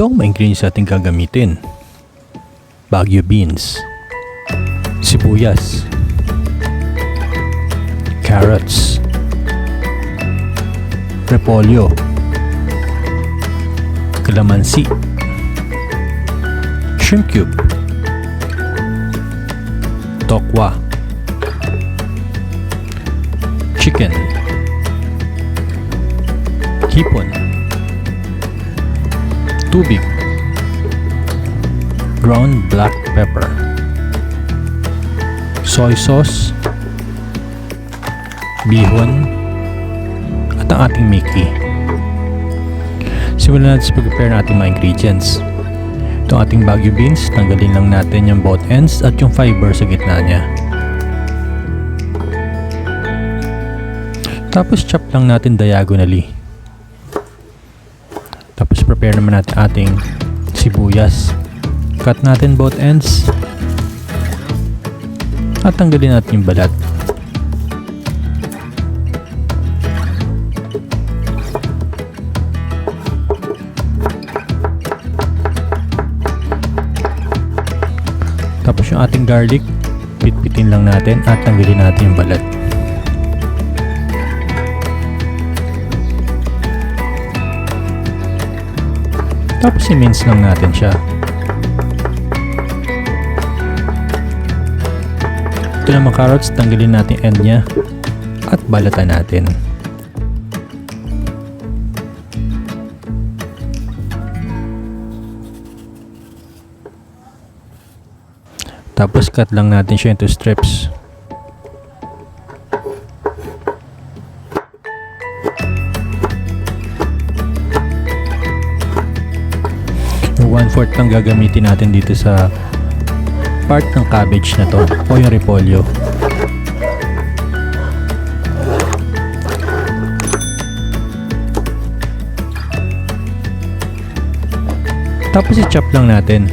Ito ang mga ingredients ating gagamitin. Baguio beans, sibuyas, carrots, repolyo, kalamansi, shrimp cube, tokwa, chicken, hipon, tubig, ground black pepper, soy sauce, bihon, at ang ating Miki. Simulan natin sa pag-prepare ng ating mga ingredients. Itong ating Baguio beans, tanggalin lang natin yung both ends at yung fiber sa gitna niya. Tapos chop lang natin diagonally. Tapos prepare naman natin ating sibuyas. Cut natin both ends. At tanggalin natin yung balat. Tapos yung ating garlic, pitpitin lang natin at tanggalin natin yung balat. Tapos i-mince lang natin siya. Ito naman carrots, tanggalin natin end niya at balatan natin. Tapos cut lang natin siya into strips. Yung 1/4 lang gagamitin natin dito sa part ng cabbage na to o yung repolyo. Tapos i-chop lang natin.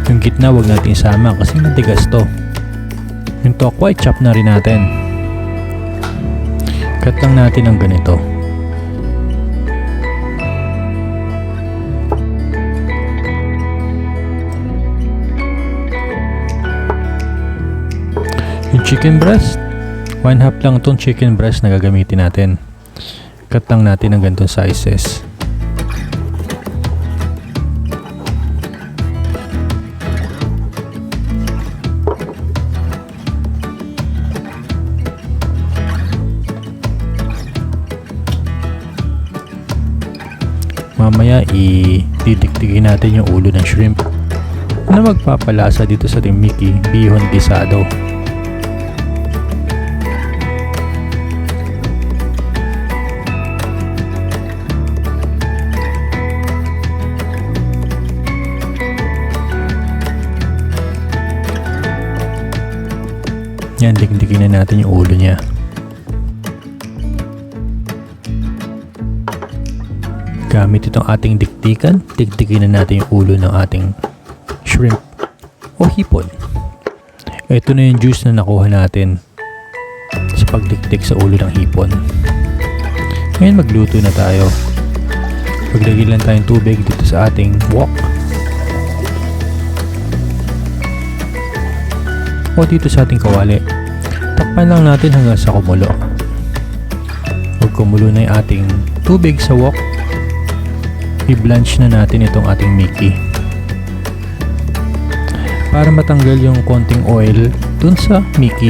Yung gitna wag natin isama kasi matigas to. Yung tokwa i-chop na rin natin. Cut lang natin ng ganito. Yung chicken breast, 1/2 lang itong chicken breast na gagamitin natin. Cut lang natin ng ganitong sizes. Mamaya i-didiktikin natin yung ulo ng shrimp na magpapalasa dito sa ating Miki Bihon Guisado. Yan, dikdikin na natin yung ulo niya. Gamit itong ating diktikan, dikdikin na natin yung ulo ng ating shrimp o hipon. Ito na yung juice na nakuha natin sa pagdiktik sa ulo ng hipon. Ngayon magluto na tayo. Paglagay lang tayong tubig dito sa ating wok o dito sa ating kawali. Takpan lang natin hanggang sa kumulo. Pag kumulo na yung ating tubig sa wok, i-blanch na natin itong ating Miki para matanggal yung konting oil dun sa Miki.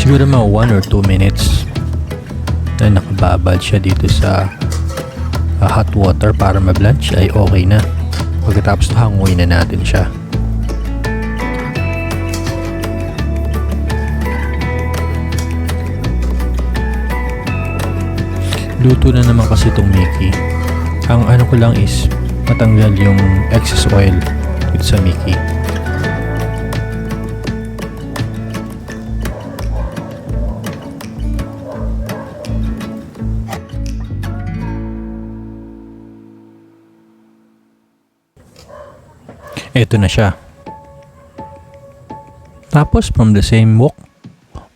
Siguro mga 1 or 2 minutes na nakababad siya dito sa hot water para ma-blanch ay okay na. Pagkatapos hanguin na natin siya. Luto na naman kasi itong Miki. Ang ano ko lang is matanggal yung excess oil dito sa Miki. Ito na siya. Tapos from the same wok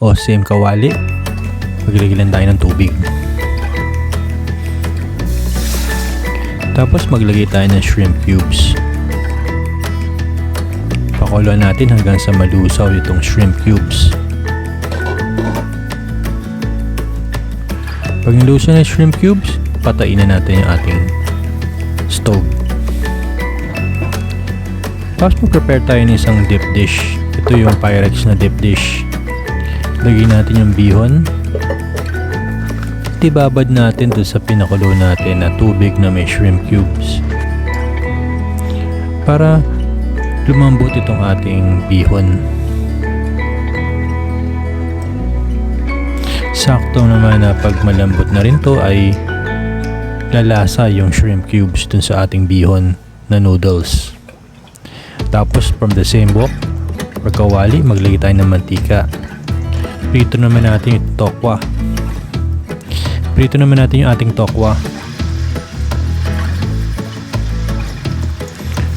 o same kawali, maglagyan tayo ng tubig. Tapos maglagay tayo ng shrimp cubes. Pakuluan natin hanggang sa malusaw itong shrimp cubes. Pag nalusaw na shrimp cubes, patayin na natin yung ating stove. Tapos mag-prepare tayo ng isang dip dish. Ito yung Pyrex na dip dish. Lagyan natin yung bihon. Ibabad natin doon sa pinakulo natin na tubig na may shrimp cubes. Para lumambot itong ating bihon. Sakto naman na pag malambot na rin to ay lalasa yung shrimp cubes dun sa ating bihon na noodles. Tapos from the same wok, pagkawali, maglagay tayo ng mantika. Prito naman natin yung tokwa. Prito naman natin yung ating tokwa.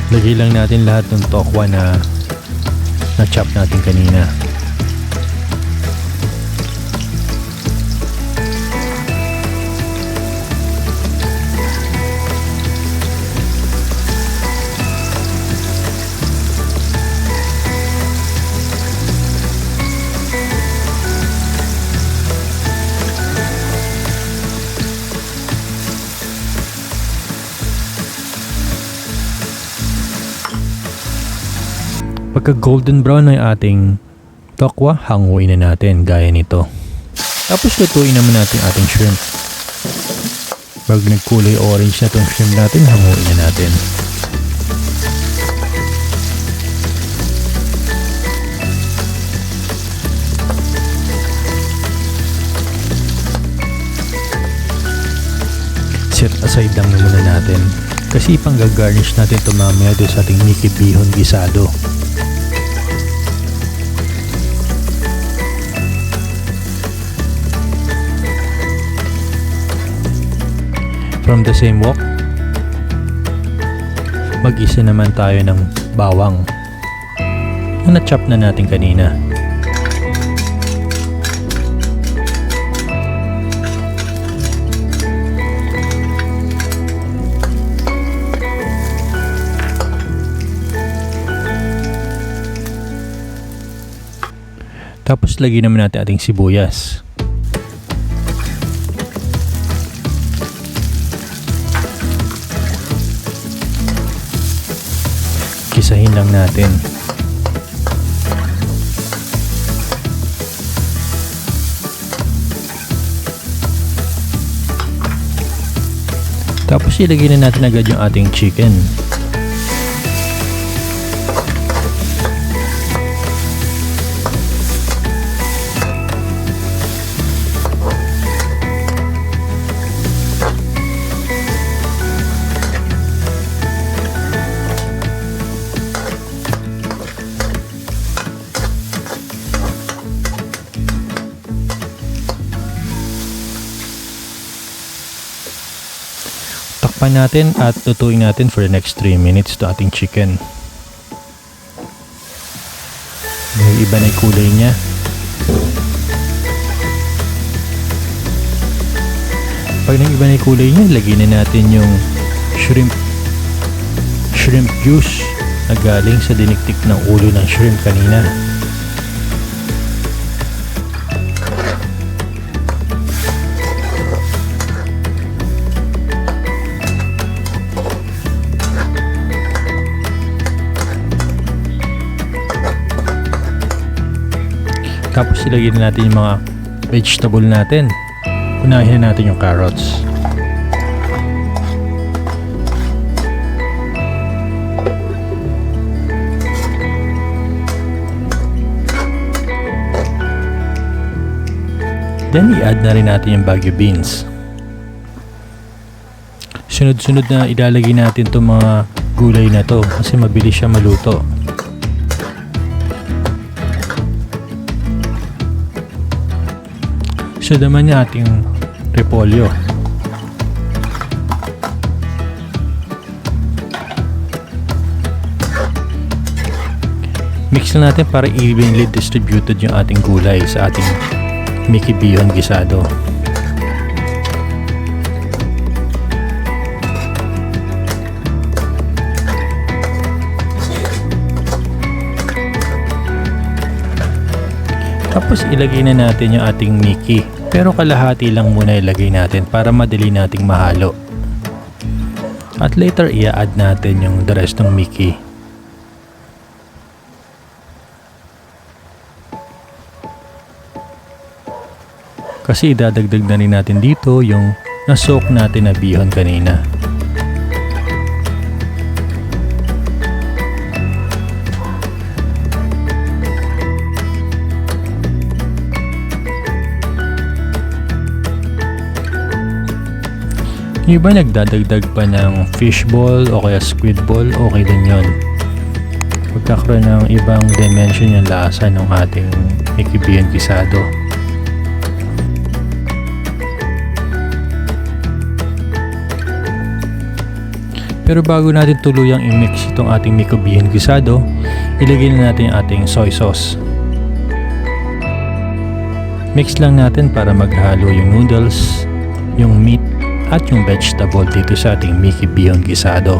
Lagay lang natin lahat ng tokwa na chop natin kanina. Pagka golden brown na yung ating tokwa, hanguin na natin gaya nito. Tapos lutuin naman natin ating shrimp. Pag nagkulay orange na itong shrimp natin, hanguin na natin. Set aside lang muna natin. Kasi pang gagarnish natin ito mamaya doon sa ating Miki Bihon Guisado. From the same wok, mag-isa naman tayo ng bawang na na-chop na natin kanina. Tapos lagyan naman natin ating sibuyas. Isahin lang natin. Tapos ilagay na natin agad yung ating chicken. Takpan natin at lutuin natin for the next 3 minutes to ating chicken. May iba na yung kulay niya. Pag nag-iba na yung kulay niya, lagyan na natin yung shrimp juice na galing sa diniktik ng ulo ng shrimp kanina. Tapos ilagay na natin yung mga vegetable natin. Unahin na natin yung carrots. Then i-add na rin natin yung Baguio beans. Sunod-sunod na ilalagay natin itong mga gulay na to kasi mabilis siya maluto. So naman yung ating repolyo. Mix na natin para evenly distributed yung ating gulay sa ating Miki Bihon Guisado. Tapos ilagay na natin yung ating Miki, pero kalahati lang muna ilagay natin para madali nating mahalo. At later i-add natin yung the rest ng Miki. Kasi idadagdag na rin natin dito yung na-soak natin na bihon kanina. Yung iba nagdadagdag pa ng fish ball o kaya squid ball, okay din yun. Pagkakaroon ng ibang dimension yung lasa ng ating Miki Bihon Guisado. Pero bago natin tuluyang i-mix itong ating Miki Bihon Guisado, ilagay na natin yung ating soy sauce. Mix lang natin para maghalo yung noodles, yung meat, at yung vegetable dito sa ating Miki Bihon Guisado.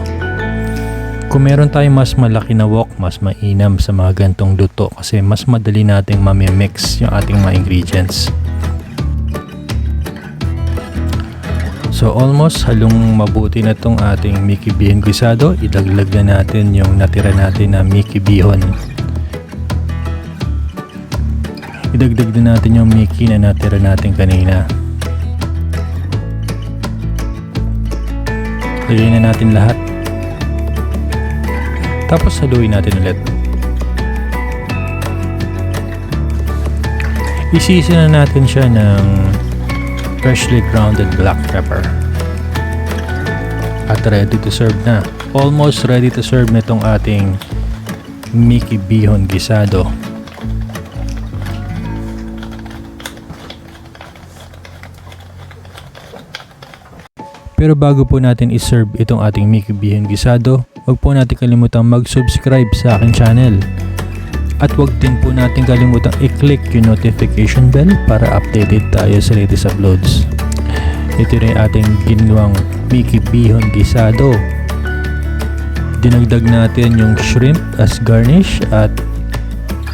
Kung meron tayong mas malaki na wok, mas mainam sa mga gantong luto kasi mas madali nating mamimix yung ating mga ingredients. So almost halong mabuti na tong ating Miki Bihon Guisado. Idaglag na natin yung natira natin na Miki Bihon. Idagdag na natin yung Miki na natira natin kanina. Lagay na natin lahat. Tapos haluin natin ulit. Isisi na natin siya ng freshly grounded black pepper. At ready to serve na. Almost ready to serve na itong ating Miki Bihon Guisado. Pero bago po natin iserve itong ating Miki Bihon Guisado, huwag po natin kalimutang mag-subscribe sa aking channel. At huwag din po natin kalimutang i-click yung notification bell para updated tayo sa latest uploads. Ito rin ating ginawang Miki Bihon Guisado. Dinagdag natin yung shrimp as garnish at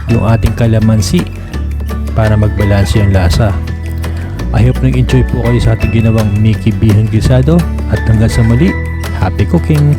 yung ating kalamansi para magbalanse yung lasa. I hope nag-enjoy po kayo sa ating ginawang Miki Bihon Guisado at hanggang sa muli, happy cooking!